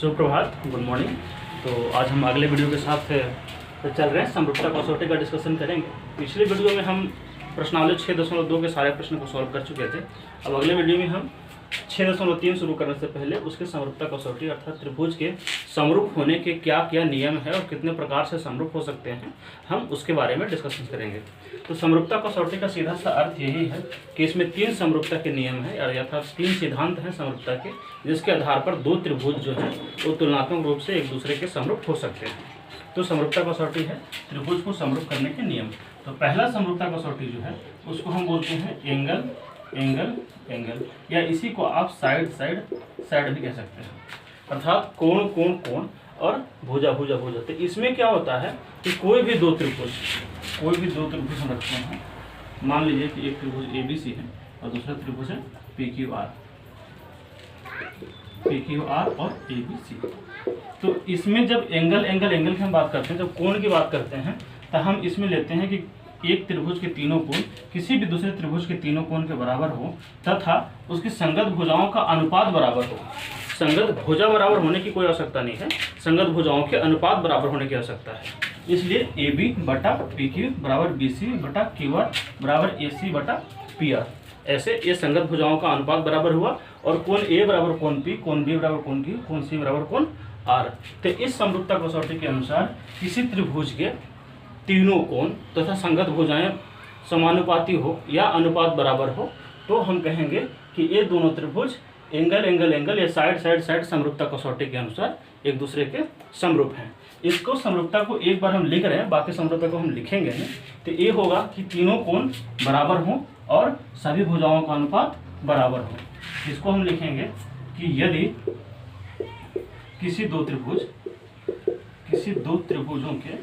सुप्रभात, good morning. तो आज हम अगले वीडियो के साथ चल रहे हैं, समरूपता कसौटी का डिस्कशन करेंगे। पिछले वीडियो में हम प्रश्नावली 6.2 के सारे प्रश्न को सॉल्व कर चुके थे। अब अगले वीडियो में हम 6.3 शुरू करने से पहले उसके समरूपता कसौटी अर्थात त्रिभुज के समरूप होने के क्या क्या नियम है और कितने प्रकार से समरूप हो सकते हैं, हम उसके बारे में डिस्कशन करेंगे। तो समरूपता कसौटी का सीधा सा अर्थ यही है कि इसमें 3 समरूपता के नियम है अर्थात 3 सिद्धांत हैं समरूपता के, जिसके आधार पर 2 त्रिभुज जो हैं वो तुलनात्मक रूप से एक दूसरे के समरूप हो सकते हैं। तो समरूपता कसौटी है त्रिभुज को समरूप करने के नियम। तो पहला समरूपता कसौटी जो है उसको हम बोलते हैं एंगल एंगल एंगल, या इसी को आप साइड साइड साइड भी कह सकते हैं, अर्थात कोण कोण कोण और भुजा भुजा भुजा। तो इसमें क्या होता है कि कोई भी दो त्रिभुज हम रखते हैं। मान लीजिए कि एक त्रिभुज ABC है और दूसरा त्रिभुज है PQR और ABC। तो इसमें जब एंगल एंगल एंगल की हम बात करते हैं, जब कोण की बात करते हैं, तो हम इसमें लेते हैं कि एक त्रिभुज के तीनों कोण किसी भी दूसरे त्रिभुज के तीनों कोण के बराबर हो तथा उसकी संगत भुजाओं का अनुपात बराबर हो। संगत भुजा बराबर होने की कोई आवश्यकता नहीं है, संगत भुजाओं के अनुपात बराबर होने की आवश्यकता है। इसलिए AB बटा PQ बराबर BC बटा QR बराबर AC बटा PR। ऐसे ये संगत भुजाओं का अनुपात बराबर हुआ और कोण A बराबर कोण P, कोण B बराबर कोण Q, कोण C बराबर कोण R। तो इस समरूपता कसौटी के अनुसार किसी त्रिभुज के तीनों कोण तथा संगत भुजाएं समानुपाती हो या अनुपात बराबर हो तो हम कहेंगे कि ये दोनों त्रिभुज एंगल एंगल एंगल या साइड साइड साइड समरूपता कसौटी के अनुसार एक दूसरे के समरूप हैं। इसको समरूपता को एक बार हम लिख रहे हैं, बाकी समरूपता को हम लिखेंगे नहीं। तो ये होगा कि तीनों कोण बराबर हों और सभी भुजाओं का अनुपात बराबर हो। इसको हम लिखेंगे कि यदि किसी दो त्रिभुजों के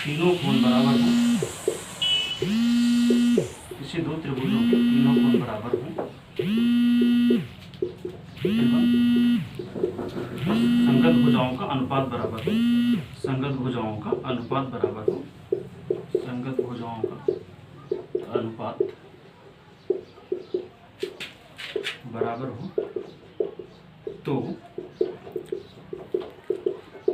तीनों कोण बराबर हों, किसी दो त्रिभुजों के तीनों कोण बराबर हों संगत भुजाओं का अनुपात बराबर हो, संगत भुजाओं का अनुपात बराबर हो, संगत भुजाओं का अनुपात बराबर हो, तो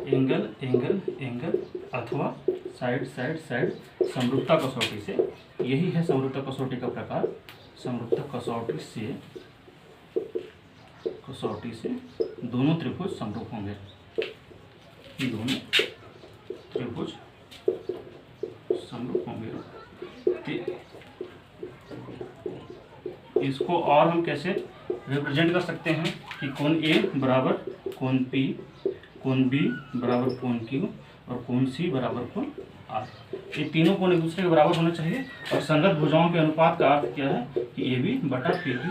एंगल एंगल एंगल अथवा साइड साइड साइड समरूपता कसौटी से, यही है समरूपता कसौटी का प्रकार, समरूपता कसौटी से दोनों त्रिभुज समरूप होंगे, दोनों त्रिभुज समरूप होंगे। इसको और हम कैसे रिप्रेजेंट कर सकते हैं कि कोण A बराबर कोण P, कोण B बराबर कोण Q और कोण C बराबर कोण R। ये तीनों कोण एक दूसरे के बराबर होने चाहिए और संगत भुजाओं के अनुपात का अर्थ क्या है कि AB बटा PQ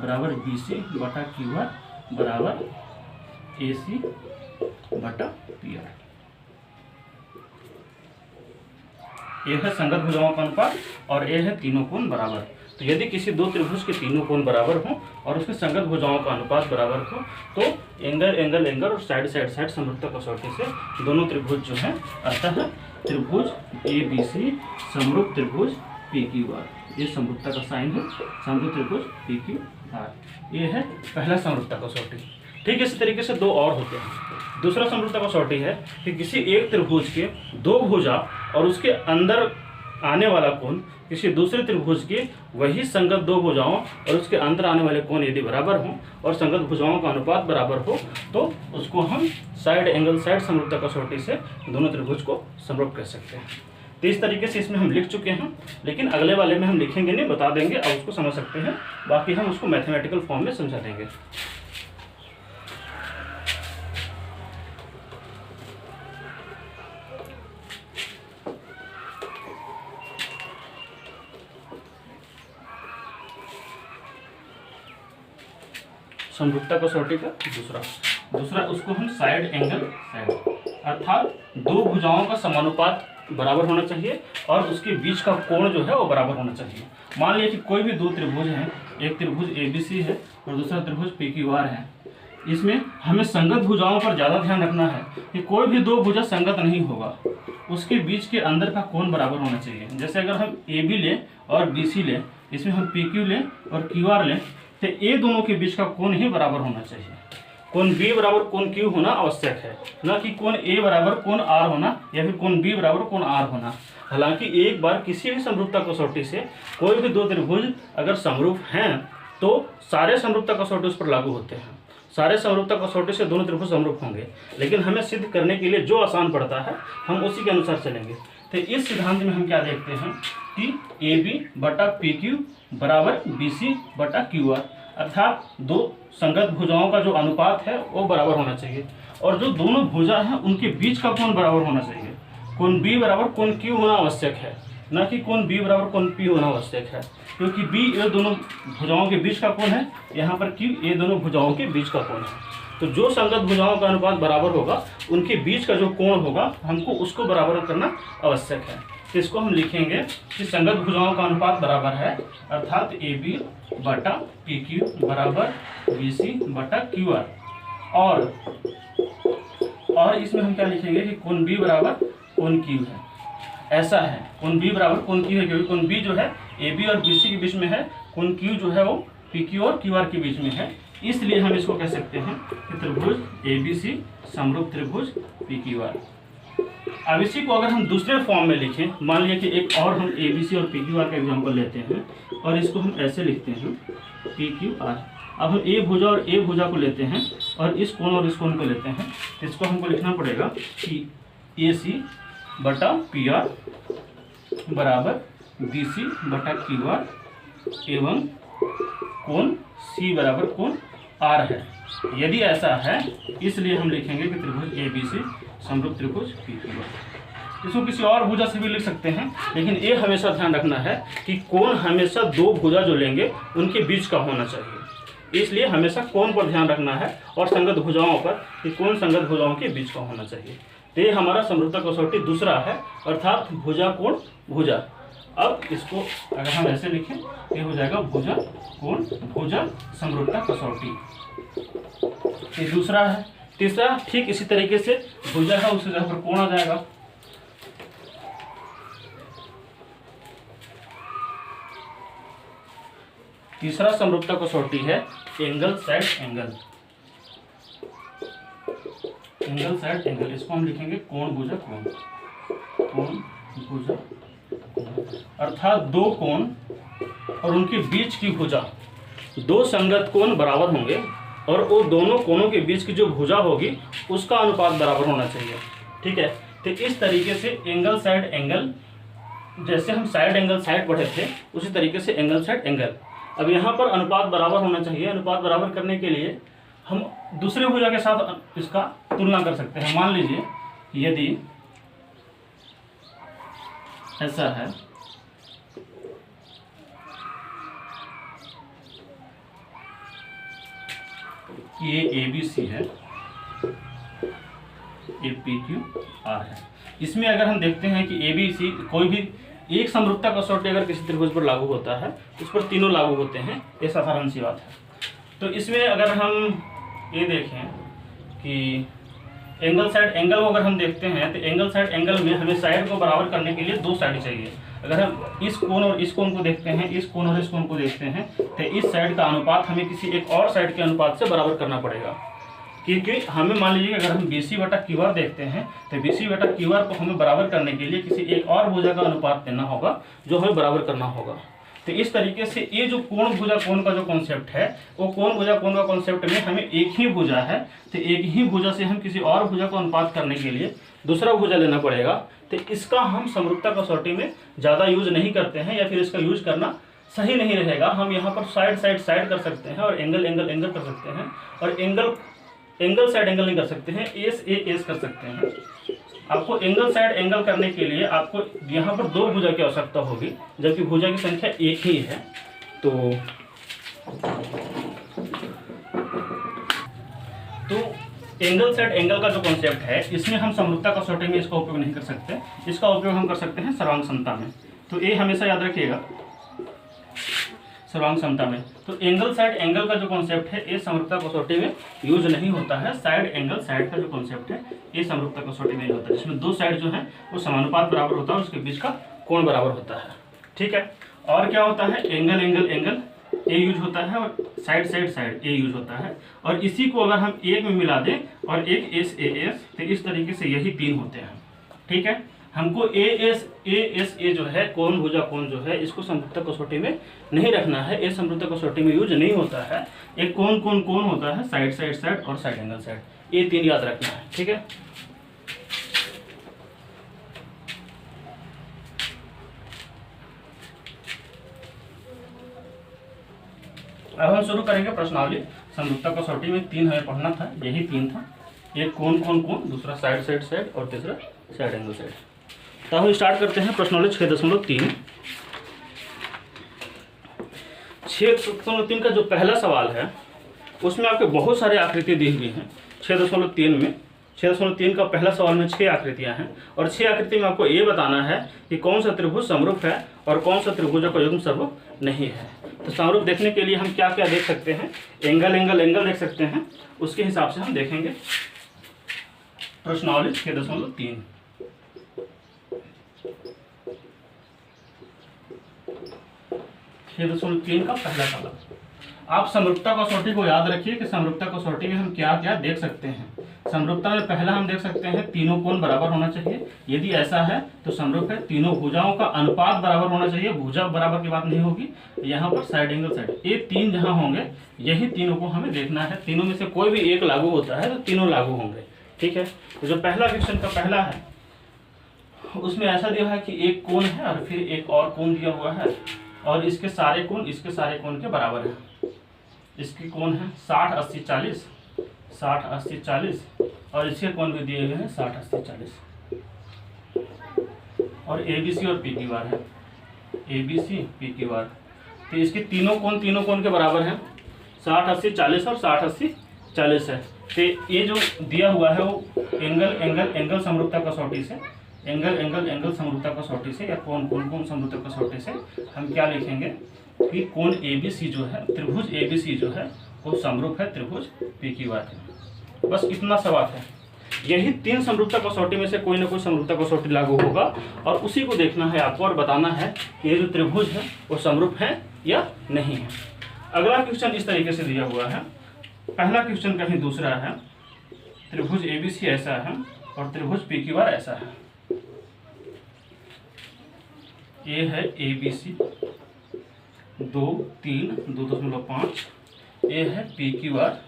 बराबर BC बटा QR बराबर AC बटा PR। यह है संगत भुजाओं का अनुपात और यह है तीनों कोण बराबर। तो यदि किसी दो त्रिभुज के तीनों कोण बराबर हों और उसके संगत भुजाओं का अनुपात बराबर हो तो एंगल एंगल एंगल और साइड साइड साइड समरूपता कसौटी से दोनों त्रिभुज जो हैं अतः त्रिभुज ABC समरूप त्रिभुज PQR, ये समरूपता का साइन है, समरूप त्रिभुज PQR। ये है पहला समरूपता कसौटी। ठीक इसी तरीके से दो और होते हैं। दूसरा समरूपता कसौटी है कि किसी एक त्रिभुज के दो भुजा और उसके अंदर आने वाला कोण किसी दूसरे त्रिभुज के वही संगत दो भुजाओं और उसके अंदर आने वाले कोण यदि बराबर हों और संगत भुजाओं का अनुपात बराबर हो तो उसको हम साइड एंगल साइड समरूपता कसौटी से दोनों त्रिभुज को समरूप कर सकते हैं। तो इस तरीके से इसमें हम लिख चुके हैं, लेकिन अगले वाले में हम लिखेंगे नहीं, बता देंगे, अब उसको समझ सकते हैं, बाकी हम उसको मैथमेटिकल फॉर्म में समझा देंगे। समरूपता कसौटी का दूसरा उसको हम साइड एंगल साइड, अर्थात दो भुजाओं का समानुपात बराबर होना चाहिए और उसके बीच का कोण जो है वो बराबर होना चाहिए। मान लीजिए कि कोई भी दो त्रिभुज हैं, एक त्रिभुज ABC है और दूसरा त्रिभुज PQR है। इसमें हमें संगत भुजाओं पर ज़्यादा ध्यान रखना है कि कोई भी दो भुजा संगत नहीं होगा, उसके बीच के अंदर का कोण बराबर होना चाहिए। जैसे अगर हम AB लें और BC लें, इसमें हम PQ लें और QR लें, तो ये दोनों के बीच का कोण ही बराबर होना चाहिए। कोण बी बराबर कोण क्यू होना आवश्यक है, न कि कोण ए बराबर कोण आर होना या फिर कोण बी बराबर कोण आर होना। हालांकि एक बार किसी भी समरूपता कसौटी से कोई भी दो त्रिभुज अगर समरूप हैं तो सारे समरूपता कसौटी उस पर लागू होते हैं, सारे समरूपता कसौटी से दोनों त्रिभुज समरूप होंगे। लेकिन हमें सिद्ध करने के लिए जो आसान पड़ता है हम उसी के अनुसार चलेंगे। तो इस सिद्धांत में हम क्या देखते हैं कि ए बी बटा पी क्यू बराबर बी सी बटा क्यू आर, अर्थात दो संगत भुजाओं का जो अनुपात है वो बराबर होना चाहिए और जो दोनों भुजा हैं उनके बीच का कोण बराबर होना चाहिए। कोण बी बराबर कोण क्यू होना आवश्यक है, न कि कोण बी बराबर कोण पी होना आवश्यक है, क्योंकि बी ये दोनों भुजाओं के बीच का कोण है, यहाँ पर क्यू ये दोनों भुजाओं के बीच का कोण है। तो जो संगत भुजाओं का अनुपात बराबर होगा उनके बीच का जो कोण होगा हमको उसको बराबर करना आवश्यक है। तो इसको हम लिखेंगे कि संगत भुजाओं का अनुपात बराबर है, अर्थात ए बी बटा पी क्यू बराबर बी सी बटा क्यू आर। और इसमें हम क्या लिखेंगे कि कोण बी बराबर कोण क्यू है, ऐसा है कोण बी बराबर कोण क्यू है, क्योंकि कोण बी जो है ए बी और बी सी के बीच में है, कोण क्यू जो है वो पी क्यू और क्यू आर के बीच में है। इसलिए हम इसको कह सकते हैं कि त्रिभुज ए बी सी समरूप त्रिभुज पी क्यू आर। अब इसी को अगर हम दूसरे फॉर्म में लिखें, मान लिया कि एक और हम ए बी सी और पी क्यू आर का एग्जाम्पल लेते हैं और इसको हम ऐसे लिखते हैं पी क्यू आर। अब हम ए भुजा और ए भुजा को लेते हैं और इस कोण और इस कोण को लेते हैं, तो इसको हमको लिखना पड़ेगा कि ए सी बटा पी आर बराबर बी सी बटा क्यू आर एवं कोण सी बराबर कोण आर है। यदि ऐसा है इसलिए हम लिखेंगे कि त्रिभुज ए बी सी समरूप त्रिभुज पी क्यू आर। इसको किसी और भुजा से भी लिख सकते हैं, लेकिन ये हमेशा ध्यान रखना है कि कोण हमेशा दो भुजा जो लेंगे उनके बीच का होना चाहिए। इसलिए हमेशा कोण पर ध्यान रखना है और संगत भुजाओं पर कि कोण संगत भुजाओं के बीच का होना चाहिए। तो ये हमारा समरूपता कसौटी दूसरा है, अर्थात भुजा कोण भुजा। अब इसको अगर हम ऐसे लिखें ये हो जाएगा भुजा कोण भुजा समरूपता कसौटी, ये दूसरा है। तीसरा ठीक इसी तरीके से भुजा है उसी जगह पर कोण आ जाएगा। तीसरा समरूपता कसौटी है angle side angle, angle side angle. इसको हम लिखेंगे कोण भुजा कोण, कोण भुजा अर्थात दो कोण और उनके बीच की भुजा, दो संगत कोण बराबर होंगे और वो दोनों कोणों के बीच की जो भुजा होगी उसका अनुपात बराबर होना चाहिए। ठीक है, तो इस तरीके से एंगल साइड एंगल, जैसे हम साइड एंगल साइड पढ़े थे उसी तरीके से एंगल साइड एंगल। अब यहाँ पर अनुपात बराबर होना चाहिए। अनुपात बराबर करने के लिए हम दूसरे भुजा के साथ इसका तुलना कर सकते हैं। मान लीजिए यदि ऐसा है ये ए बी सी है, ए पी क्यू आर है। इसमें अगर हम देखते हैं कि ए बी सी कोई भी एक समरूपता कसौटी अगर किसी त्रिभुज पर लागू होता है उस पर तीनों लागू होते हैं, ये साधारण सी बात है। तो इसमें अगर हम ये देखें कि एंगल साइड एंगल को अगर हम देखते हैं तो एंगल साइड एंगल में हमें साइड को बराबर करने के लिए दो साइड चाहिए। अगर हम इस कोण और इस कोण को देखते हैं, इस कोण और इस कोण को देखते हैं, तो इस साइड का अनुपात हमें किसी एक और साइड के अनुपात से बराबर करना पड़ेगा। क्योंकि हमें मान लीजिए अगर हम बी सी बटा क्यू आर देखते हैं तो बी सी बटा क्यू आर को हमें बराबर करने के लिए किसी एक और भुजा का अनुपात देना होगा जो हमें बराबर करना होगा। तो इस तरीके से ये जो कोण भुजा कोण का जो कॉन्सेप्ट है वो कोण भुजा कोण का कॉन्सेप्ट में हमें एक ही भुजा है, तो एक ही भुजा से हम किसी और भुजा को अनुपात करने के लिए दूसरा भुजा लेना पड़ेगा। तो इसका हम समरूपता कसौटी में ज़्यादा यूज नहीं करते हैं या फिर इसका यूज करना सही नहीं रहेगा। हम यहाँ पर साइड साइड साइड कर सकते हैं और एंगल एंगल एंगल कर सकते हैं और एंगल साइड एंगल नहीं कर सकते हैं, एस कर सकते हैं। आपको एंगल साइड एंगल करने के लिए आपको यहाँ पर दो भुजा की आवश्यकता होगी, जबकि भुजा की संख्या एक ही है। तो एंगल साइड एंगल का जो कॉन्सेप्ट है इसमें हम समरूपता कसौटी में इसका उपयोग नहीं कर सकते, इसका उपयोग हम कर सकते हैं सर्वांग समता में। तो ये हमेशा याद रखिएगा, सर्वांग समता में। तो एंगल साइड एंगल का जो कॉन्सेप्ट है ये समरूपता कसौटी में यूज नहीं होता है। साइड एंगल साइड का जो कॉन्सेप्ट है ये समरूपता कसौटी में होता है, जिसमें दो साइड जो है वो समानुपात बराबर होता है, उसके बीच का कोण बराबर होता है। ठीक है, और क्या होता है एंगल एंगल एंगल, ए यूज होता है और साइड साइड साइड ए यूज होता है। और इसी को अगर हम एक में मिला दें और एक एस ए एस, तो इस तरीके से यही तीन होते हैं। ठीक है, हमको ए एस ए जो है कोण भुजा कोण जो है इसको समरूपता कसौटी में नहीं रखना है। ए समरूपता कसौटी में यूज नहीं होता है। एक कोण कोण कोण होता है, साइड साइड साइड और साइड एंगल साइड, ये तीन याद रखना है। ठीक है, अब हम शुरू करेंगे प्रश्नावली। समरूपता कसौटी में तीन हमें पढ़ना था, यही तीन था। एक कोण कोण कोण, दूसरा साइड साइड साइड और तीसरा साइड एंगल साइड। तो हम स्टार्ट करते हैं प्रश्नावली 6.3। 6.3 का जो पहला सवाल है उसमें आपके बहुत सारे आकृति दी हुई हैं। 6.3 में 6.3 का पहला सवाल में 6 आकृतियां हैं और 6 आकृति में आपको ये बताना है कि कौन सा त्रिभुज समरूप है और कौन सा त्रिभुजों का युग्म समरूप नहीं है। तो समरूप देखने के लिए हम क्या क्या देख सकते हैं, एंगल एंगल एंगल देख सकते हैं, उसके हिसाब से हम देखेंगे प्रश्नावली 6.3। का पहला सवाल। आप समरूपता कसौटी को याद रखिए कि समरूपता कसौटी में हम क्या क्या देख सकते हैं। समरूपता में पहला हम देख सकते हैं तीनों कोण बराबर होना चाहिए, यदि ऐसा है तो समरूप है। तीनों भुजाओं का अनुपात बराबर होना चाहिए, भुजा बराबर की बात नहीं होगी। यहाँ पर साइड एंगल साइड, ये तीन जहाँ होंगे यही तीनों को हमें देखना है। तीनों में से कोई भी एक लागू होता है तो तीनों लागू होंगे। ठीक है, तो जो पहला क्वेश्चन का पहला है उसमें ऐसा दिया है कि एक कोण है और फिर एक और कोण दिया हुआ है और इसके सारे कोण के बराबर है। इसके कोण है 60 80 40, 60 80 40 और इसके कोण भी दिए हुए हैं 60 80 40। और ए बी सी और पी क्यू आर है, A B C P Q R. तो इसके तीनों कोण के बराबर हैं, 60 80 40 और 60 80 40 है। तो ये जो दिया हुआ है वो एंगल एंगल एंगल समरूपता कसौटी से, एंगल एंगल एंगल समरूपता कसौटी से या कोण कोण कोण समरूपता कसौटी से हम क्या लिखेंगे कि कोण ए बी सी जो है, त्रिभुज ए बी सी जो है वो समरूप है त्रिभुज पी क्यू आर के। बस इतना सवाल है। यही तीन समरूपता कसौटी में से कोई ना कोई समरूपता कसौटी लागू होगा और उसी को देखना है आपको और बताना है कि ये जो त्रिभुज है वो समरूप है या नहीं है। अगला क्वेश्चन इस तरीके से दिया हुआ है। पहला क्वेश्चन कहीं दूसरा है, त्रिभुज ए बी सी ऐसा है और त्रिभुज पी क्यू आर ऐसा है। ये है ए बी सी 2 3 2.5, ये है पी क्यू आर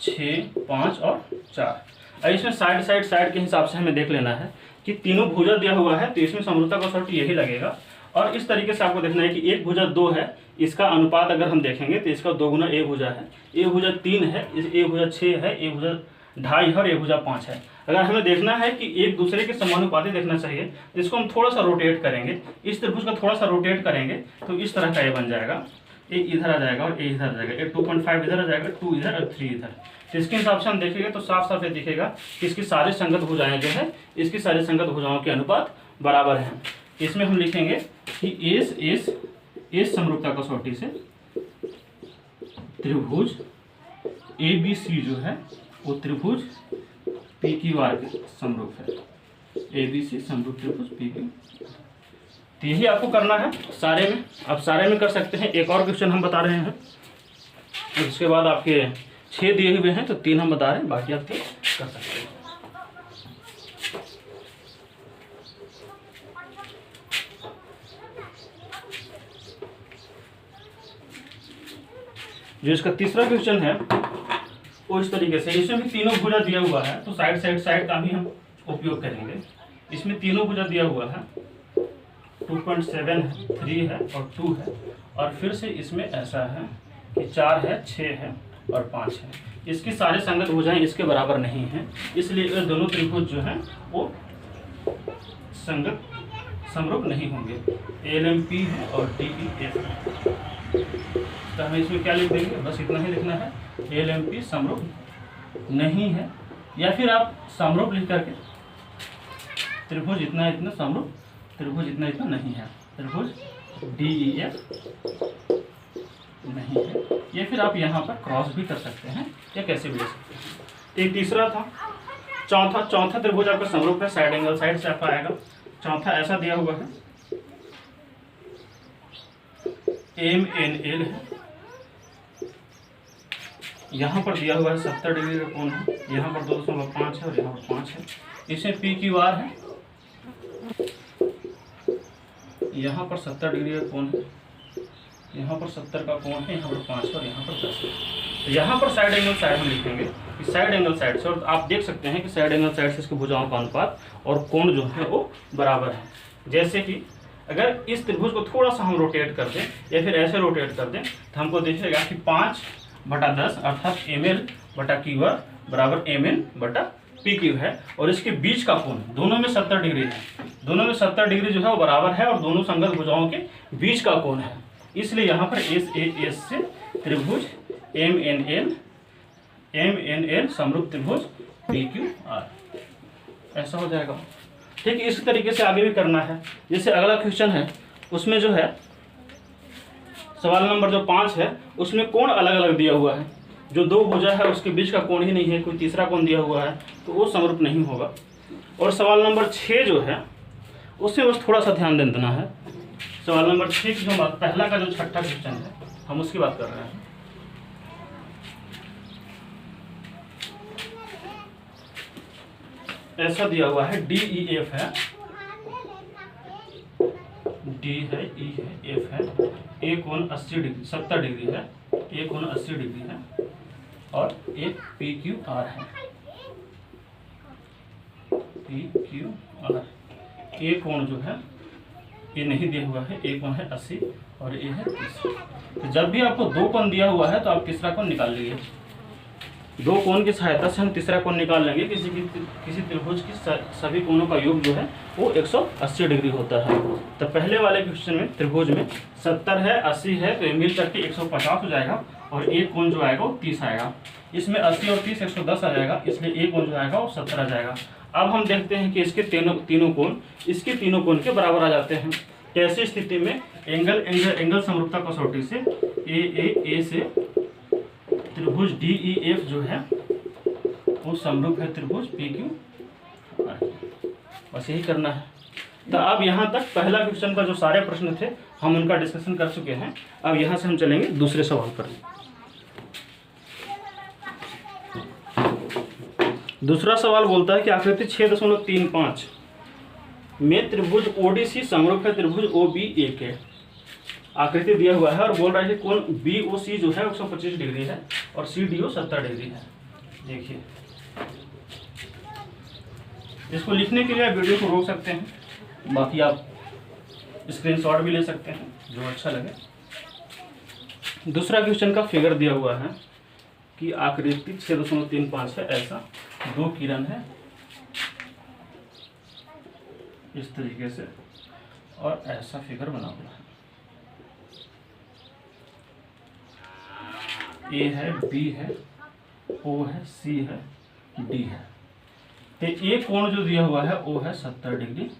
6 5 और 4। अब इसमें साइड साइड साइड के हिसाब से हमें देख लेना है कि तीनों भुजा दिया हुआ है तो इसमें समरूपता कसौटी यही लगेगा। और इस तरीके से आपको देखना है कि एक भुजा 2 है, इसका अनुपात अगर हम देखेंगे तो इसका 2 गुना ए भुजा है, ए भुजा 3 है, ए भुजा 6 है, ए भुजा 2.5 है और ए भुजा 5 है। अगर हमें देखना है कि एक दूसरे के समानुपाती देखना चाहिए तो इसको हम थोड़ा सा रोटेट करेंगे, इस त्रिभुज का थोड़ा सा रोटेट करेंगे तो इस तरह का ये बन जाएगा। ए इधर आ जाएगा और ए इधर आ जाएगा, ए 2.5 इधर आ जाएगा, 2 इधर और 3 इधर। तो इसके हिसाब से हम देखेंगे तो साफ साफ ये दिखेगा कि इसकी सारी संगत भुजाएं जो है, इसकी सारी संगत भुजाओं के अनुपात बराबर हैं। इसमें हम लिखेंगे कि एस समरूपता कसौटी से त्रिभुज ए बी सी जो है वो त्रिभुज पी क्यू आर के समरूप है। ए बी सी समरूप त्रिभुज पी क्यू। तो यही आपको करना है सारे में। आप सारे में कर सकते हैं। एक और क्वेश्चन हम बता रहे हैं, उसके बाद आपके 6 दिए हुए हैं तो 3 हम बता रहे हैं, बाकी आप 3 कर सकते हैं। जो इसका तीसरा क्वेश्चन है वो इस तरीके से, इसमें भी तीनों भुजा दिया हुआ है तो साइड साइड साइड का भी हम उपयोग करेंगे। इसमें तीनों भुजा दिया हुआ है, 2.7 है, 3 है और 2 है। और फिर से इसमें ऐसा है कि 4 है, 6 है और 5 है। इसकी सारे संगत भुजाएं इसके बराबर नहीं हैं, इसलिए ये दोनों त्रिभुज जो हैं वो संगत समरूप नहीं होंगे। LMP है और DEF है। तो हमें इसमें क्या लिख देंगे, बस इतना ही लिखना है, LMP समरूप नहीं है। या फिर आप समरूप लिख करके त्रिभुज इतना इतना समरूप, त्रिभुज इतना इतना नहीं है, त्रिभुज DEF नहीं है। या फिर आप यहाँ पर क्रॉस भी कर सकते हैं या कैसे भी ले सकते हैं। एक तीसरा था, चौथा त्रिभुज आपका समरूप है, साइड एंगल साइड से आपका आएगा। चौथा ऐसा दिया हुआ है, MNL है, यहाँ पर दिया हुआ है 70 डिग्री का कोण है, यहाँ पर 2.5 है और यहाँ पर 5 है। इसमें PQR है, यहाँ पर 70 डिग्री का कोण है, यहाँ पर 70 का कोण है, यहाँ पर 5 है और यहाँ पर 10 है। तो यहाँ पर साइड एंगल साइड में लिखेंगे कि साइड एंगल साइड से, और आप देख सकते हैं कि साइड एंगल साइड से इसके भुजाओं का अनुपात और कोण जो है वो बराबर है। जैसे कि अगर इस त्रिभुज को थोड़ा सा हम रोटेट कर दें या फिर ऐसे रोटेट कर दें तो हमको दिखेगा कि 5/10 अर्थात ML/QR बराबर MN/PQ है, और इसके बीच का कोण दोनों में 70 डिग्री है, दोनों में 70 डिग्री जो है वो बराबर है और दोनों संगत भुजाओं के बीच का कोण है। इसलिए यहाँ पर SAS से त्रिभुज MNL समरूप त्रिभुज PQR ऐसा हो जाएगा। ठीक है, इसी तरीके से आगे भी करना है। जैसे अगला क्वेश्चन है, उसमें जो है सवाल नंबर जो 5 है उसमें कोण अलग अलग दिया हुआ है, जो दो भुजा है उसके बीच का कोण ही नहीं है, कोई तीसरा कोण दिया हुआ है तो वो समरूप नहीं होगा। और सवाल नंबर 6 जो है उसमें बस थोड़ा सा ध्यान देना है। सवाल नंबर 6 की जो पहला का जो छठा क्वेश्चन है हम उसकी बात कर रहे हैं। ऐसा दिया हुआ है DEF है, D है, E है, F है, A कोण 70 डिग्री है, A कोण 80 डिग्री है और एक PQR है, PQR। A कोण जो है ये नहीं दिया हुआ है, A कोण है 80 और A है 30। तो जब भी आपको दो कोण दिया हुआ है तो आप तीसरा कोण निकाल लीजिए। दो कोण की सहायता से हम तीसरा कोण निकाल लेंगे। किसी त्रिभुज की सभी कोणों का योग जो है वो 180 डिग्री होता है। तो पहले वाले क्वेश्चन में त्रिभुज में 70 है, 80 है, तो मिल करके 150 हो जाएगा और एक कोण जो आएगा वो 30 आएगा। इसमें 80 और 30 110 आ जाएगा, इसलिए एक कोण जो आएगा वो 70 आ जाएगा। अब हम देखते हैं कि इसके तीनों कोण इसके तीनों कोण के बराबर आ जाते हैं। ऐसी स्थिति में एंगल समरूपता कसौटी से ए से त्रिभुज DEF जो है वो समरूप है त्रिभुज PQ। बस यही करना है। तो अब यहाँ तक पहला क्वेश्चन का जो सारे प्रश्न थे हम उनका डिस्कशन कर चुके हैं। अब यहाँ से हम चलेंगे दूसरे सवाल पर। दूसरा सवाल बोलता है कि आकृति 6.35 में त्रिभुज ODC समरूप है त्रिभुज OBA के। आकृति दिया हुआ है और बोल रहा है कि कोण BOC जो है 125 डिग्री है और CDO 70 डिग्री है। देखिए, इसको लिखने के लिए आप वीडियो को रोक सकते हैं, बाकी आप स्क्रीनशॉट भी ले सकते हैं जो अच्छा लगे। दूसरा क्वेश्चन का फिगर दिया हुआ है कि आकृति 6.35 है, ऐसा दो किरण है इस तरीके से और ऐसा फिगर बना हुआ है। A है, B है, O है, C है, D है। तो A कोण जो दिया हुआ है O है 70 डिग्री,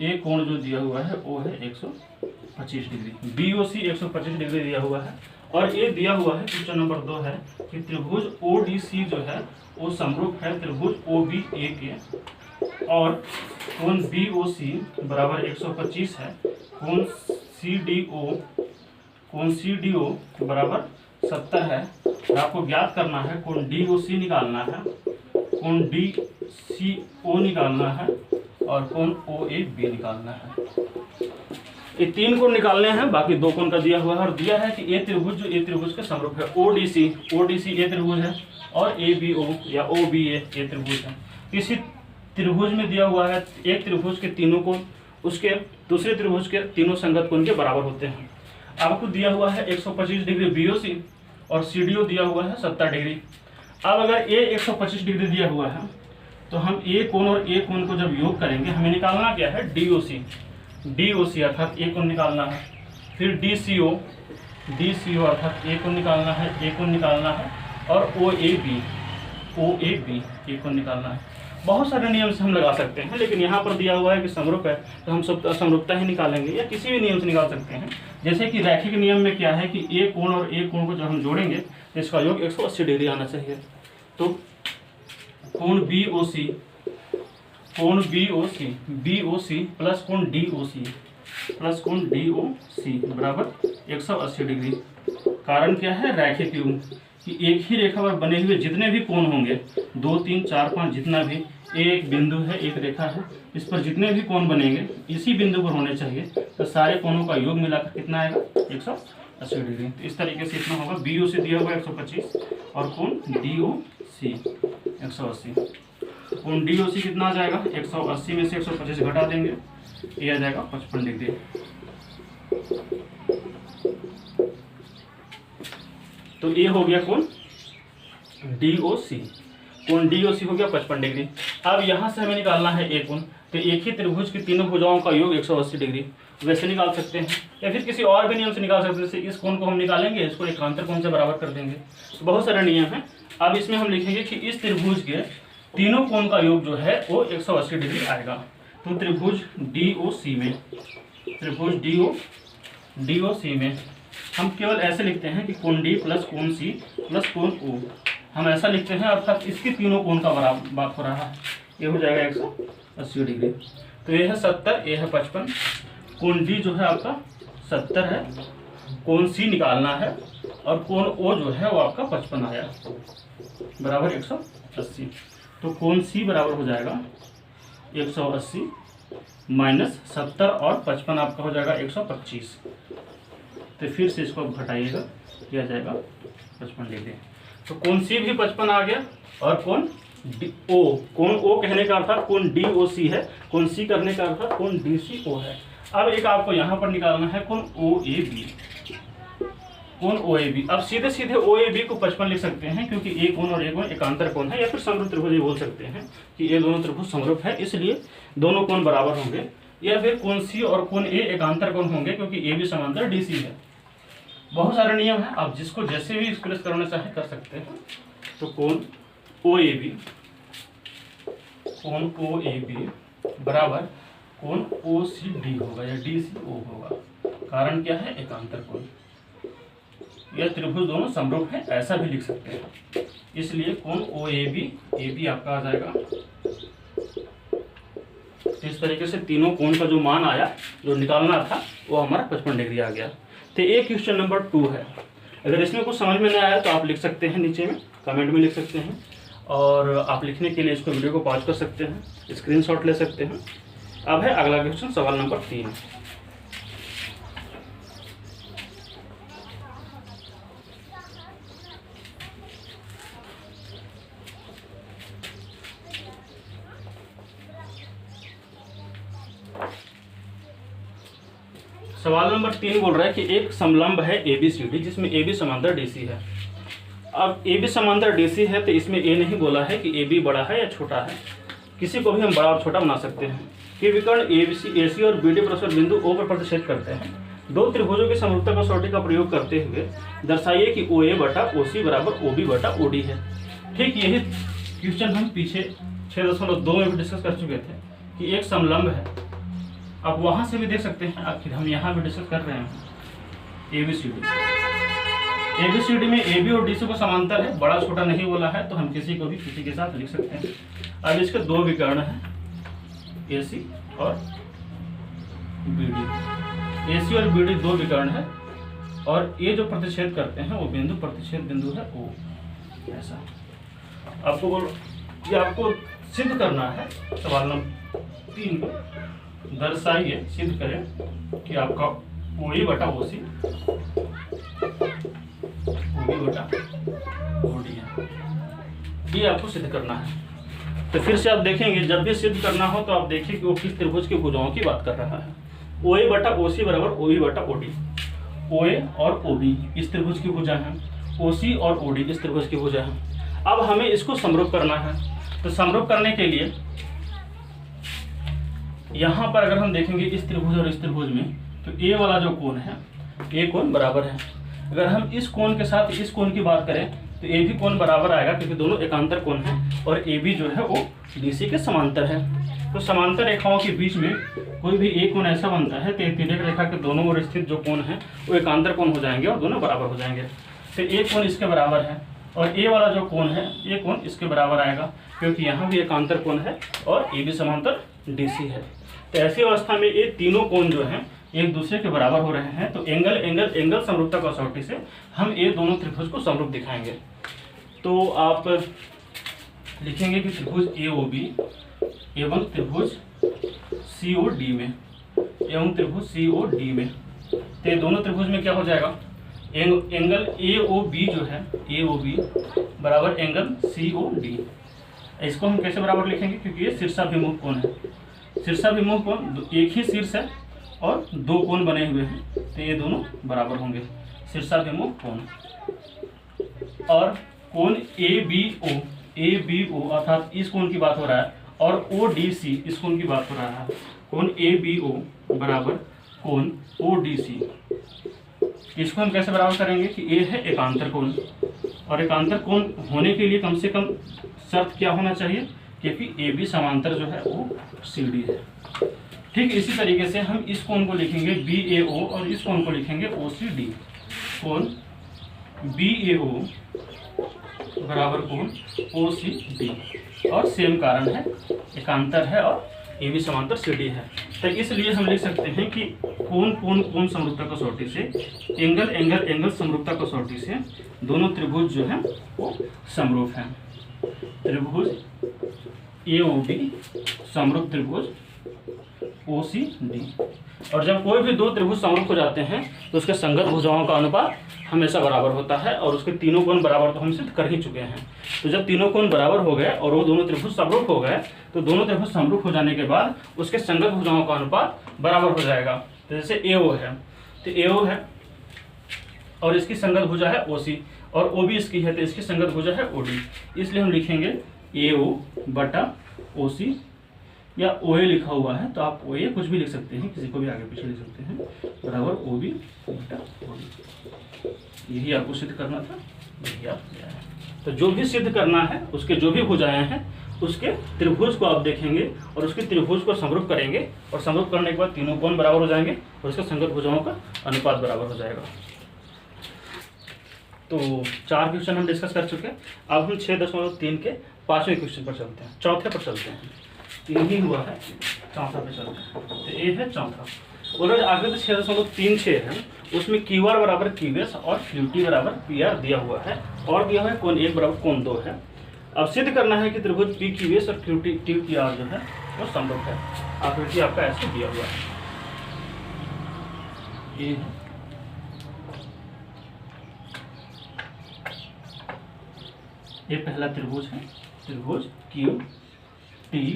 A कोण जो दिया हुआ है O है 125 डिग्री, BOC 125 डिग्री दिया हुआ है। और ये दिया हुआ है क्वेश्चन नंबर 2 है कि त्रिभुज ODC जो है वो समरूप है त्रिभुज OBA के, और कोण BOC बराबर 125 है, कोण CDO बराबर 70 है। और आपको ज्ञात करना है कोण DOC निकालना है, कोण DCO निकालना है और कोण OAB निकालना है। ये तीन कोण निकालने हैं, बाकी दो कोण का दिया हुआ है और दिया है कि ये त्रिभुज जो ये त्रिभुज के समरूप है। ODC ये त्रिभुज है और ABO या OBA ये त्रिभुज है। किसी त्रिभुज में दिया हुआ है एक त्रिभुज के तीनों कोण उसके दूसरे त्रिभुज के तीनों संगत कोण के बराबर होते हैं। आपको दिया हुआ है 125 डिग्री BOC और CDO दिया हुआ है 70 डिग्री। अब अगर A 125 डिग्री दिया हुआ है तो हम A कोण और A कोण को जब योग करेंगे हमें निकालना क्या है, DOC अर्थात A कोण निकालना है। फिर DCO अर्थात A कोण निकालना है, A कोण निकालना है और OAB A कोण निकालना है। बहुत सारे नियम से हम लगा सकते हैं, लेकिन यहाँ पर दिया हुआ है कि समरूप है तो हम सब समरूपता ही निकालेंगे या किसी भी नियम से निकाल सकते हैं। जैसे कि रैखिक नियम में क्या है कि A कोण और A कोण को जब हम जोड़ेंगे तो इसका योग 180 डिग्री आना चाहिए। तो कोण BOC प्लस कोण DOC बराबर 180 डिग्री। कारण क्या है, रैखिक युग्म, कि एक ही रेखा पर बने हुए जितने भी कोण होंगे, 2 3 4 5 जितना भी एक बिंदु है, एक रेखा है, इस पर जितने भी कोण बनेंगे इसी बिंदु पर होने चाहिए। तो सारे कोणों का योग मिलाकर कितना आएगा, 180 डिग्री। तो इस तरीके से इतना होगा। BOC दिया होगा 125 और कोण DOC 180। कोण DOC कितना आ जाएगा, 180 में से 125 घटा देंगे, ये आ जाएगा 55 डिग्री। तो ये हो गया कोण DOC। कोण DOC हो गया 55 डिग्री। अब यहाँ से हमें निकालना है एक कोण। तो एक ही त्रिभुज की तीनों भुजाओं का योग 180 डिग्री, वैसे निकाल सकते हैं या फिर किसी और भी नियम से निकाल सकते हैं। जैसे इस कोण को हम निकालेंगे, इसको एकांतर कोण से बराबर कर देंगे। तो बहुत सारे नियम हैं। अब इसमें हम लिखेंगे कि इस त्रिभुज के तीनों कोण का योग जो है वो 180 डिग्री आएगा। तो त्रिभुज DOC में, त्रिभुज DOC में हम केवल ऐसे लिखते हैं कि कोण D प्लस कोण C प्लस कोण O, हम ऐसा लिखते हैं, अर्थात इसके तीनों कोण का बराबर बात हो रहा है। ये हो जाएगा 180 डिग्री। तो ये है 70, ये है 55। कोण D जो है आपका 70 है, कोण C निकालना है और कोण O जो है वो आपका 55 आया, बराबर 180। तो कोण C बराबर हो जाएगा 180 माइनस 70 और 55 आपका हो जाएगा 125। तो फिर से इसको घटाइएगा, किया जाएगा 55 डिग्री। तो कोण C भी 55 आ गया और कोण O कहने का अर्थात कोण DOC है, कोण C करने का अर्थात कोण DCO है। अब एक आपको यहाँ पर निकालना है कोण OAB, कोण OAB। अब सीधे सीधे OAB को 55 लिख सकते हैं, क्योंकि एक कोण और एक कोण एकांतर कोण है, या फिर समरूप त्रिभुज बोल सकते हैं कि ये दोनों त्रिभुज समरूप है, इसलिए दोनों कोण बराबर होंगे। या फिर कोण C और कोण A एकांतर कोण होंगे, क्योंकि A भी समांतर DC है। बहुत सारे नियम हैं, आप जिसको जैसे भी एक्सप्रेस करना चाहे कर सकते हैं। तो कोण OAB बराबर कोण OCD होगा या DCO होगा। कारण क्या है, एकांतर कोण। यह त्रिभुज दोनों समरूप है, ऐसा भी लिख सकते हैं, इसलिए कोण OAB आपका आ जाएगा। इस तरीके से तीनों कोण का जो मान आया, जो निकालना था, वो हमारा 55 डिग्री आ गया। तो एक क्वेश्चन नंबर 2 है। अगर इसमें कुछ समझ में नहीं आया तो आप लिख सकते हैं, नीचे में कमेंट में लिख सकते हैं, और आप लिखने के लिए इसको वीडियो को पॉज कर सकते हैं, स्क्रीनशॉट ले सकते हैं। अब है अगला क्वेश्चन, सवाल नंबर 3। सवाल नंबर 3 बोल रहा है कि एक समलंब है ABCD, जिसमें AB समांतर DC है। अब AB समांतर DC है, तो इसमें A नहीं बोला है कि AB बड़ा है या छोटा है, किसी को भी हम बड़ा और छोटा बना सकते हैं। कि विकर्ण AC और BD परस्पर बिंदु O पर प्रतिच्छेद करते हैं। दो त्रिभुजों की समरूपता कसौटी का प्रयोग करते हुए दर्शाइए कि OA बटा OC बराबर OB बटा OD है। ठीक यही क्वेश्चन हम पीछे 6.2 में भी डिस्कस कर चुके थे कि एक समलंब है। आप वहां से भी देख सकते हैं, आखिर हम यहाँ भी डिस्कस कर रहे हैं। ABCD में AB और DC को समांतर है, बड़ा छोटा नहीं बोला है, तो हम किसी को भी किसी के साथ लिख सकते हैं। अब इसके दो विकर्ण हैं, AC और BD। AC और BD दो विकर्ण है, और ये जो प्रतिच्छेद करते हैं वो बिंदु प्रतिच्छेद बिंदु है O। ऐसा आपको सिद्ध करना है। सवाल नंबर 3 को दर्शाइए, सिद्ध करें कि आपका OA बटा OC OB बटा OD है। ये आपको सिद्ध करना है। तो फिर से आप देखेंगे, जब भी सिद्ध करना हो तो आप देखिए कि वो किस त्रिभुज की भुजाओं की बात कर रहा है। OA बटा OC बराबर OB बटा OD। OA और OB इस त्रिभुज की भुजा है, OC और OD इस त्रिभुज की भुजा है। अब हमें इसको समरूप करना है। तो समरूप करने के लिए यहाँ पर अगर हम देखेंगे इस त्रिभुज और इस त्रिभुज में, तो A वाला जो कोण है, A कोण बराबर है। अगर हम इस कोण के साथ इस कोण की बात करें तो A भी कोण बराबर आएगा, क्योंकि दोनों एकांतर कोण हैं, और AB जो है वो DC के समांतर है। तो समांतर रेखाओं के बीच में कोई भी एक कोण ऐसा बनता है, तो तिर्यक रेखा के दोनों ओर स्थित जो कोण है वो एकांतर कोण हो जाएंगे और दोनों बराबर हो जाएंगे। तो एक कोण इसके बराबर है, और A वाला जो कोण है ये कोण इसके बराबर आएगा, क्योंकि यहाँ भी एकांतर कोण है और AB समांतर DC है। तो ऐसी अवस्था में ये तीनों कोण जो हैं एक दूसरे के बराबर हो रहे हैं तो एंगल एंगल एंगल समरूपता कसौटी से हम ये दोनों त्रिभुज को समरूप दिखाएंगे। तो आप लिखेंगे कि त्रिभुज AOB एवं त्रिभुज COD में एवं त्रिभुज COD में, तो ये दोनों त्रिभुज में क्या हो जाएगा, एंगल AOB जो है AOB बराबर एंगल COD। इसको हम कैसे बराबर लिखेंगे, क्योंकि ये शीर्षाभिमुख कोण है। शीर्षाभिमुख कोण एक ही शीर्ष है और दो कोण बने हुए हैं, तो ये दोनों बराबर होंगे शीर्षाभिमुख कोण। और कोण ABO अर्थात इस कोण की बात हो रहा है, और ODC इस कोण की बात हो रहा है। कोण ABO बराबर कोण ODC, इसको हम कैसे बराबर करेंगे कि ये है एकांतर कोण, और एकांतर कोण होने के लिए कम से कम शर्त क्या होना चाहिए, क्योंकि AB समांतर जो है वो CD है। ठीक इसी तरीके से हम इस कोण को लिखेंगे BAO और इस कोण को लिखेंगे OCD। कोण BAO बराबर कोण OCD, और सेम कारण है, एकांतर है और AB समांतर CD है। तो इसलिए हम लिख सकते हैं कि कोण समरूपता कसौटी से, एंगल एंगल एंगल समरूपता कसौटी से दोनों त्रिभुज जो है वो समरूप हैं। त्रिभुज AOB समरूप त्रिभुज OCD। और जब कोई भी दो त्रिभुज समरूप हो जाते हैं तो उसके संगत भुजाओं का अनुपात हमेशा बराबर होता है, और उसके तीनों कोण बराबर तो हम सिद्ध कर ही चुके हैं। तो जब तीनों कोण बराबर हो गए और वो दोनों त्रिभुज समरूप हो गए, तो दोनों त्रिभुज समरूप हो जाने के बाद उसके संगत भुजाओं का अनुपात बराबर हो जाएगा। तो जैसे AO है तो AO है और इसकी संगत भुजा है OC, और OB इसकी है तो इसकी संगत भुजा है OD। इसलिए हम लिखेंगे AO बटा OC, या OA लिखा हुआ है तो आप OA कुछ भी लिख सकते हैं, किसी को भी आगे पीछे लिख सकते हैं, बराबर OB बटा OD। यही आपको सिद्ध करना था, यही आप किया है। तो जो भी सिद्ध करना है उसके जो भी भुजाएं हैं उसके त्रिभुज को आप देखेंगे और उसके त्रिभुज को समरूप करेंगे, और समरूप करने के बाद तीनों कोण बराबर हो जाएंगे और उसके संगत भुजाओं का अनुपात बराबर हो जाएगा। तो 4 क्वेश्चन हम डिस्कस कर चुके हैं। अब हम 6.3 के 5वें क्वेश्चन पर चलते हैं, चौथे पर चलते हैं। 3 ही हुआ है, चौथा पे चलते हैं। तो ये है चौथा। और आगे तो 6.36 है, उसमें QR बराबर QS और QT बराबर PR दिया हुआ है, और दिया हुआ है कोण 1 बराबर कोण 2 है। अब सिद्ध करना है कि त्रिभुज PQS और TPR जो है वो समरूप है। आकृति आपका ऐसे दिया हुआ है, ये है। ये पहला त्रिभुज है, त्रिभुज QTR,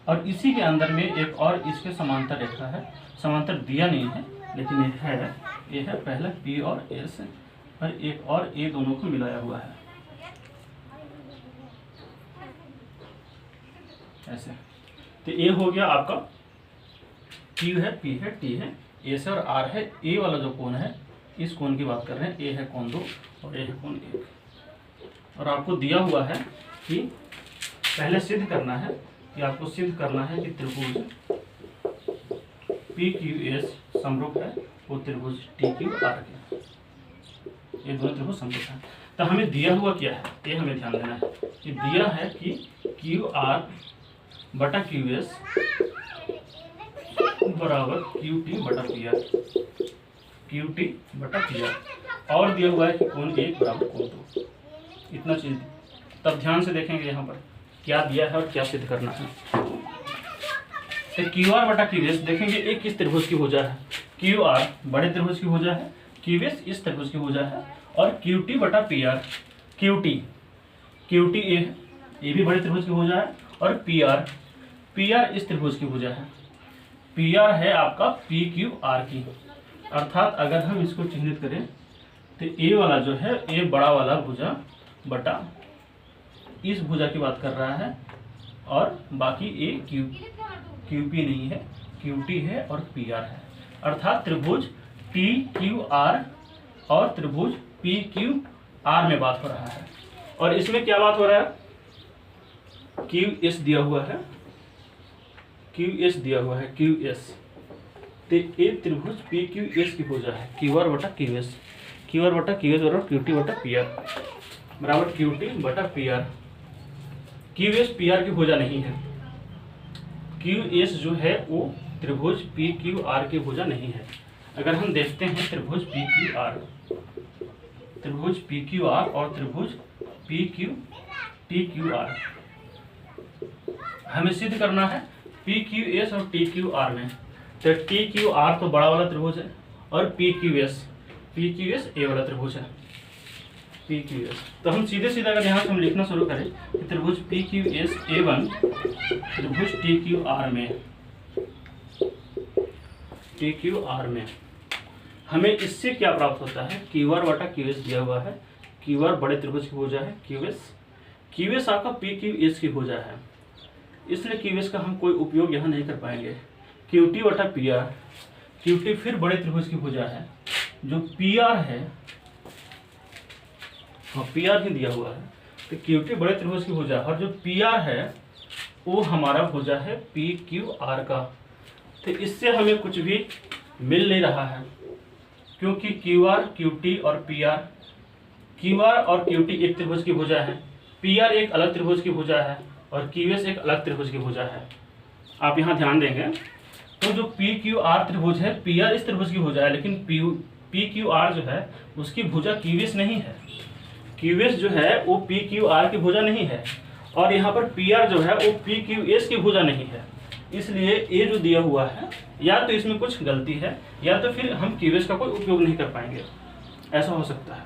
और इसी के अंदर में एक और इसके समांतर रेखा है। समांतर दिया नहीं है लेकिन ये है पहला P और S, और एक और A दोनों को मिलाया हुआ है ऐसे। तो A हो गया आपका, Q है, P है, T है, S और R है। A वाला जो कोण है, इस कोण की बात कर रहे हैं, A है कोण 2 और A है कोण 1। और आपको दिया हुआ है कि पहले सिद्ध करना है कि आपको सिद्ध करना है कि त्रिभुज PQS समरूप है वो त्रिभुज TQR के, ये दोनों त्रिभुज समरूप है। तो हमें दिया हुआ क्या है, ये हमें ध्यान देना है कि दिया है कि QR बटा QS बराबर QT बटा PR, QT बटा PR, और दिया हुआ है कि कोण 1 बराबर कोण 2। इतना चीज, तब ध्यान से देखेंगे यहाँ पर क्या दिया है और क्या सिद्ध करना है। तो QR बटा QS देखेंगे एक किस त्रिभुज की भुजा है, QR बड़े त्रिभुज की भुजा है, QS इस त्रिभुज की भुजा है, और QT बटा PR, QT ये भी बड़े त्रिभुज की भुजा है, और PR इस त्रिभुज की भुजा है। PR है आपका PQR की, अर्थात अगर हम इसको चिन्हित करें तो A वाला जो है, A बड़ा वाला भुजा बटा इस भुजा की बात कर रहा है, और बाकी A QP नहीं है, QT है और PR है। अर्थात त्रिभुज TQR और त्रिभुज PQR में बात हो रहा है। और इसमें क्या बात हो रहा है, QS दिया हुआ है, QS दिया हुआ है, QS। तो ये त्रिभुज PQS की भुजा है, QR बटा QS, QR बटा QS बराबर QT बटा PR बराबर QT बटा PR। QS PR की भुजा नहीं है, QS जो है वो त्रिभुज पी क्यू आर की भुजा नहीं है। अगर हम देखते हैं त्रिभुज पी क्यू आर और त्रिभुज P Q T Q R, हमें सिद्ध करना है पी क्यू एस और टी क्यू आर में। तो टी क्यू आर तो बड़ा वाला त्रिभुज है और पी क्यू एस ए वाला त्रिभुज है, पी क्यू एस। तो हम सीधे सीधे अगर यहाँ से हम लिखना शुरू करें कि त्रिभुज पी क्यू एस A1 त्रिभुज टी क्यू आर में हमें इससे क्या प्राप्त होता है, क्यू आर बटा क्यू एस दिया हुआ है। क्यू आर बड़े त्रिभुज की भुजा है, क्यू एस आपका पी क्यू एस की भुजा है, इसलिए क्यू एस का हम कोई उपयोग यहाँ नहीं कर पाएंगे। क्यू टी बटा पी आर, क्यू टी फिर बड़े त्रिभुज की भुजा है, जो पी आर है पी आर ही दिया हुआ है, तो क्यू टी बड़े त्रिभुज की भुजा और जो पी आर है वो हमारा भुजा है पी क्यू आर का। तो इससे हमें कुछ भी मिल नहीं रहा है, क्योंकि क्यू आर क्यू टी और पी आर, क्यू आर और क्यू टी एक त्रिभुज की भुजा है, पी आर एक अलग त्रिभुज की भुजा है और क्यू एस एक अलग त्रिभुज की भुजा है। आप यहाँ ध्यान देंगे तो जो पी क्यू आर त्रिभुज है, पी आर इस त्रिभुज की भुजा है, लेकिन पी क्यू आर जो है उसकी भुजा क्यू एस नहीं है। क्यू एस जो है वो पी क्यू आर की भुजा नहीं है और यहाँ पर पी आर जो है वो पी क्यू एस की भुजा नहीं है। इसलिए ये जो दिया हुआ है या तो इसमें कुछ गलती है या तो फिर हम क्यू एस का कोई उपयोग नहीं कर पाएंगे, ऐसा हो सकता है।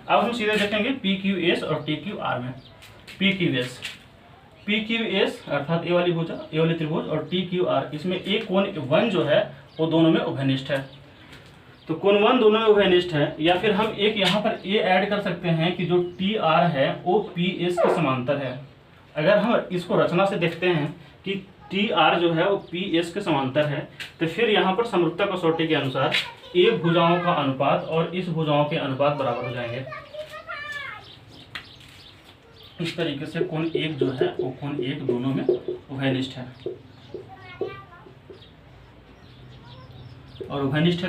अब हम सीधे देखेंगे पी क्यू एस और टी क्यू आर में। पी क्यू एस अर्थात ए वाली भुजा, ए वाली त्रिभुज और टी क्यू आर, इसमें एक कोण 1 जो है वो दोनों में उभयनिष्ठ है। तो कोण 1 दोनों में उभयनिष्ठ है, या फिर हम एक यहाँ पर ए ऐड कर सकते हैं कि जो टी आर है वो पी एस के समांतर है। अगर हम इसको रचना से देखते हैं कि टी आर जो है वो पी एस के समांतर है, तो फिर यहाँ पर समरूपता कसौटी के अनुसार ए भुजाओं का अनुपात और इस भुजाओं के अनुपात बराबर हो जाएंगे। इस तरीके से कोण 1 जो है वो कोण 1 दोनों में उभयनिष्ठ है और उभयनिष्ठ है तो